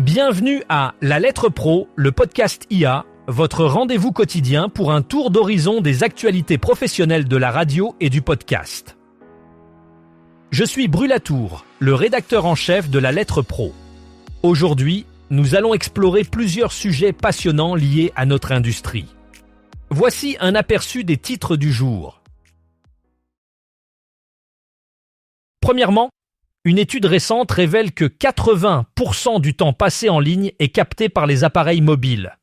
Bienvenue à La Lettre Pro, le podcast IA, votre rendez-vous quotidien pour un tour d'horizon des actualités professionnelles de la radio et du podcast. Je suis Brulatour, le rédacteur en chef de La Lettre Pro. Aujourd'hui, nous allons explorer plusieurs sujets passionnants liés à notre industrie. Voici un aperçu des titres du jour. Premièrement, une étude récente révèle que 80% du temps passé en ligne est capté par les appareils mobiles.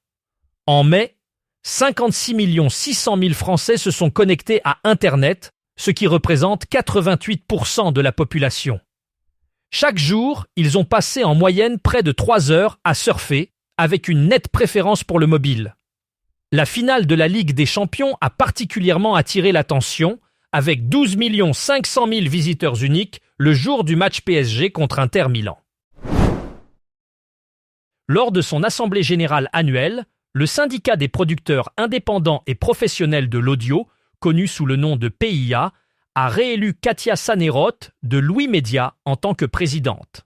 En mai, 56 600 000 Français se sont connectés à Internet, ce qui représente 88% de la population. Chaque jour, ils ont passé en moyenne près de 3 heures à surfer, avec une nette préférence pour le mobile. La finale de la Ligue des Champions a particulièrement attiré l'attention, avec 12 500 000 visiteurs uniques le jour du match PSG contre Inter Milan. Lors de son assemblée générale annuelle, le syndicat des producteurs indépendants et professionnels de l'audio, connu sous le nom de PIA, a réélu Katia Saneroth de Louis Média en tant que présidente.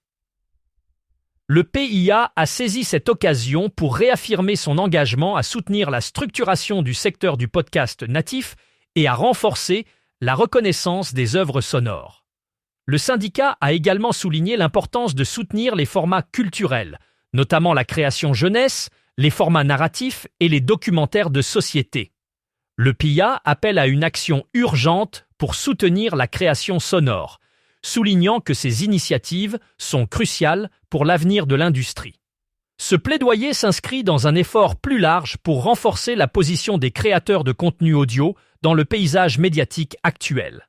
Le PIA a saisi cette occasion pour réaffirmer son engagement à soutenir la structuration du secteur du podcast natif et à renforcer la reconnaissance des œuvres sonores. Le syndicat a également souligné l'importance de soutenir les formats culturels, notamment la création jeunesse, les formats narratifs et les documentaires de société. Le PIA appelle à une action urgente pour soutenir la création sonore, soulignant que ces initiatives sont cruciales pour l'avenir de l'industrie. Ce plaidoyer s'inscrit dans un effort plus large pour renforcer la position des créateurs de contenu audio dans le paysage médiatique actuel.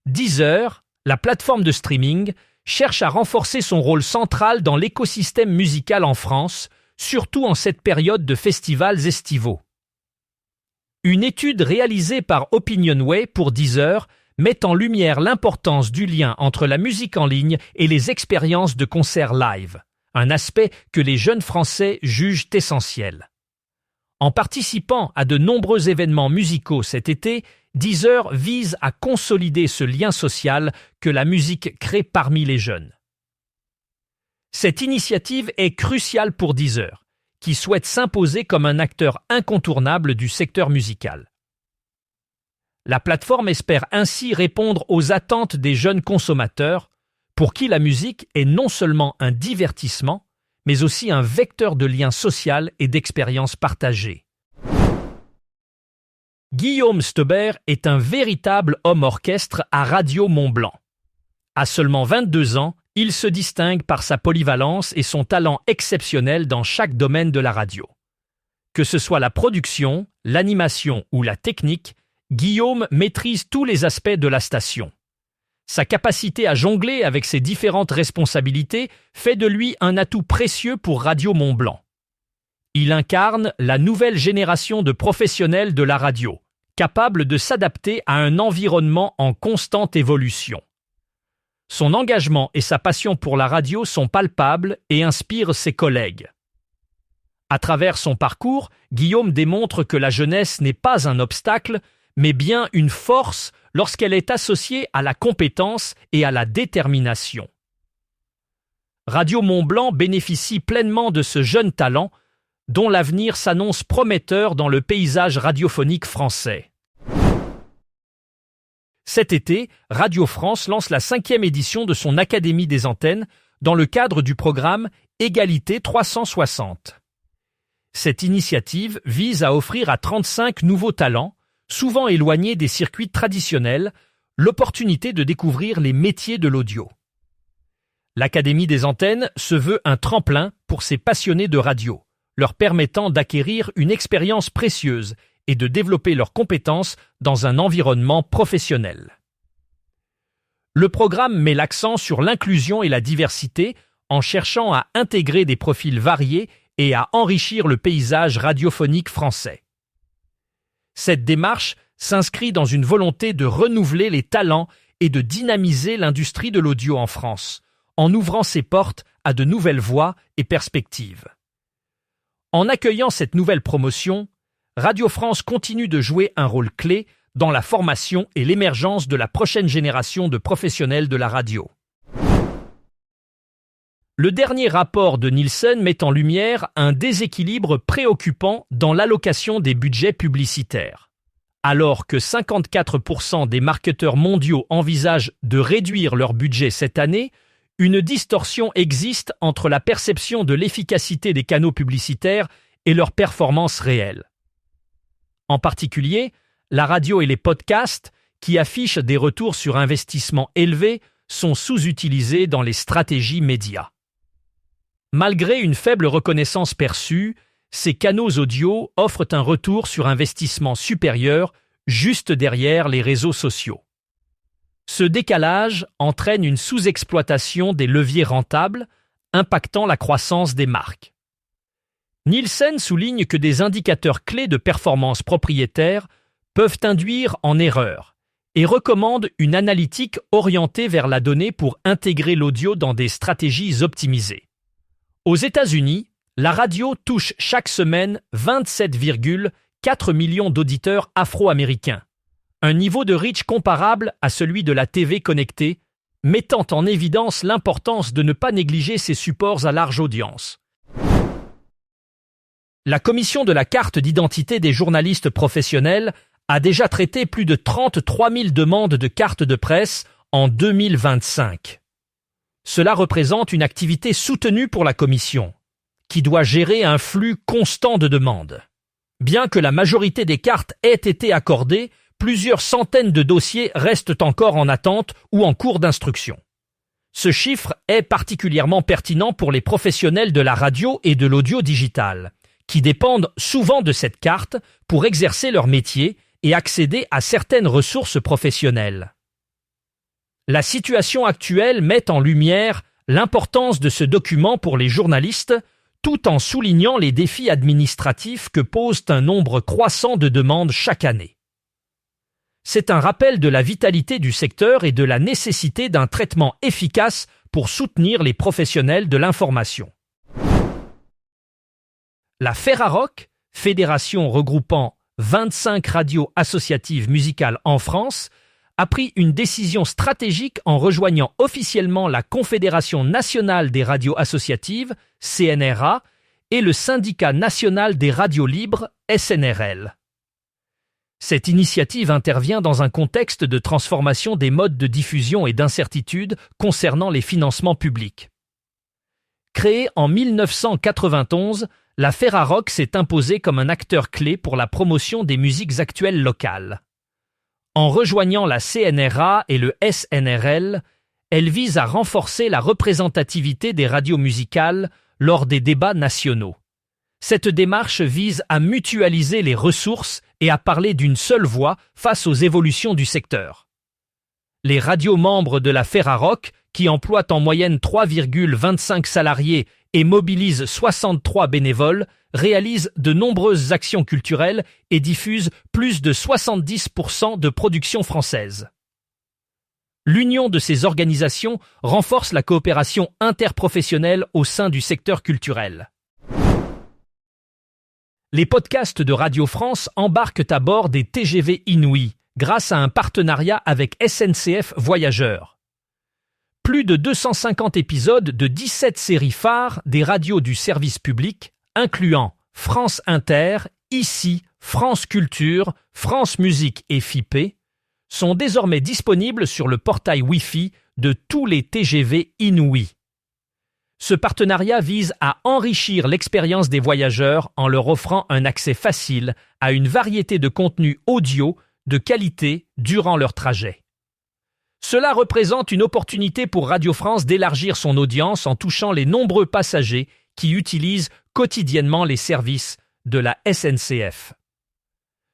Deezer, la plateforme de streaming, cherche à renforcer son rôle central dans l'écosystème musical en France, surtout en cette période de festivals estivaux. Une étude réalisée par Opinionway pour Deezer met en lumière l'importance du lien entre la musique en ligne et les expériences de concerts live, un aspect que les jeunes Français jugent essentiel. En participant à de nombreux événements musicaux cet été, Deezer vise à consolider ce lien social que la musique crée parmi les jeunes. Cette initiative est cruciale pour Deezer, qui souhaite s'imposer comme un acteur incontournable du secteur musical. La plateforme espère ainsi répondre aux attentes des jeunes consommateurs, pour qui la musique est non seulement un divertissement, mais aussi un vecteur de lien social et d'expériences partagées. Guillaume Steubert est un véritable homme orchestre à Radio Mont-Blanc. À seulement 22 ans, il se distingue par sa polyvalence et son talent exceptionnel dans chaque domaine de la radio. Que ce soit la production, l'animation ou la technique, Guillaume maîtrise tous les aspects de la station. Sa capacité à jongler avec ses différentes responsabilités fait de lui un atout précieux pour Radio Mont-Blanc. Il incarne la nouvelle génération de professionnels de la radio, capables de s'adapter à un environnement en constante évolution. Son engagement et sa passion pour la radio sont palpables et inspirent ses collègues. À travers son parcours, Guillaume démontre que la jeunesse n'est pas un obstacle, mais bien une force lorsqu'elle est associée à la compétence et à la détermination. Radio Mont-Blanc bénéficie pleinement de ce jeune talent, dont l'avenir s'annonce prometteur dans le paysage radiophonique français. Cet été, Radio France lance la 5e édition de son Académie des antennes dans le cadre du programme Égalité 360. Cette initiative vise à offrir à 35 nouveaux talents, souvent éloignés des circuits traditionnels, l'opportunité de découvrir les métiers de l'audio. L'Académie des antennes se veut un tremplin pour ces passionnés de radio, leur permettant d'acquérir une expérience précieuse et de développer leurs compétences dans un environnement professionnel. Le programme met l'accent sur l'inclusion et la diversité en cherchant à intégrer des profils variés et à enrichir le paysage radiophonique français. Cette démarche s'inscrit dans une volonté de renouveler les talents et de dynamiser l'industrie de l'audio en France, en ouvrant ses portes à de nouvelles voies et perspectives. En accueillant cette nouvelle promotion, Radio France continue de jouer un rôle clé dans la formation et l'émergence de la prochaine génération de professionnels de la radio. Le dernier rapport de Nielsen met en lumière un déséquilibre préoccupant dans l'allocation des budgets publicitaires. Alors que 54% des marketeurs mondiaux envisagent de réduire leur budget cette année, une distorsion existe entre la perception de l'efficacité des canaux publicitaires et leur performance réelle. En particulier, la radio et les podcasts, qui affichent des retours sur investissement élevés, sont sous-utilisés dans les stratégies médias. Malgré une faible reconnaissance perçue, ces canaux audio offrent un retour sur investissement supérieur juste derrière les réseaux sociaux. Ce décalage entraîne une sous-exploitation des leviers rentables, impactant la croissance des marques. Nielsen souligne que des indicateurs clés de performance propriétaire peuvent induire en erreur et recommande une analytique orientée vers la donnée pour intégrer l'audio dans des stratégies optimisées. Aux États-Unis, la radio touche chaque semaine 27,4 millions d'auditeurs afro-américains, un niveau de reach comparable à celui de la TV connectée, mettant en évidence l'importance de ne pas négliger ces supports à large audience. La commission de la carte d'identité des journalistes professionnels a déjà traité plus de 33 000 demandes de cartes de presse en 2025. Cela représente une activité soutenue pour la commission, qui doit gérer un flux constant de demandes. Bien que la majorité des cartes ait été accordées, plusieurs centaines de dossiers restent encore en attente ou en cours d'instruction. Ce chiffre est particulièrement pertinent pour les professionnels de la radio et de l'audio digital, qui dépendent souvent de cette carte pour exercer leur métier et accéder à certaines ressources professionnelles. La situation actuelle met en lumière l'importance de ce document pour les journalistes, tout en soulignant les défis administratifs que posent un nombre croissant de demandes chaque année. C'est un rappel de la vitalité du secteur et de la nécessité d'un traitement efficace pour soutenir les professionnels de l'information. La Ferrarock, fédération regroupant 25 radios associatives musicales en France, a pris une décision stratégique en rejoignant officiellement la Confédération nationale des radios associatives, CNRA, et le Syndicat national des radios libres, SNRL. Cette initiative intervient dans un contexte de transformation des modes de diffusion et d'incertitude concernant les financements publics. Créée en 1991, la Ferrarock s'est imposée comme un acteur clé pour la promotion des musiques actuelles locales. En rejoignant la CNRA et le SNRL, elle vise à renforcer la représentativité des radios musicales lors des débats nationaux. Cette démarche vise à mutualiser les ressources et à parler d'une seule voix face aux évolutions du secteur. Les radios membres de la Ferrarock, qui emploient en moyenne 3,25 salariés et mobilisent 63 bénévoles, réalisent de nombreuses actions culturelles et diffusent plus de 70% de productions françaises. L'union de ces organisations renforce la coopération interprofessionnelle au sein du secteur culturel. Les podcasts de Radio France embarquent à bord des TGV Inouï grâce à un partenariat avec SNCF Voyageurs. Plus de 250 épisodes de 17 séries phares des radios du service public, incluant France Inter, ICI, France Culture, France Musique et FIP, sont désormais disponibles sur le portail Wi-Fi de tous les TGV Inouï. Ce partenariat vise à enrichir l'expérience des voyageurs en leur offrant un accès facile à une variété de contenus audio de qualité durant leur trajet. Cela représente une opportunité pour Radio France d'élargir son audience en touchant les nombreux passagers qui utilisent quotidiennement les services de la SNCF.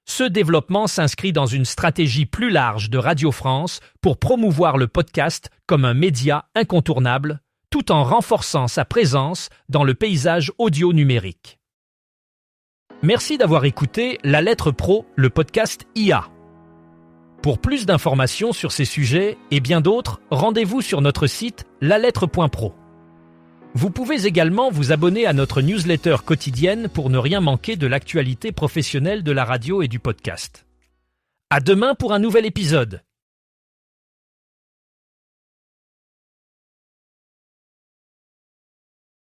Ce développement s'inscrit dans une stratégie plus large de Radio France pour promouvoir le podcast comme un média incontournable, tout en renforçant sa présence dans le paysage audio numérique. Merci d'avoir écouté La Lettre Pro, le podcast IA. Pour plus d'informations sur ces sujets et bien d'autres, rendez-vous sur notre site lalettre.pro. Vous pouvez également vous abonner à notre newsletter quotidienne pour ne rien manquer de l'actualité professionnelle de la radio et du podcast. À demain pour un nouvel épisode.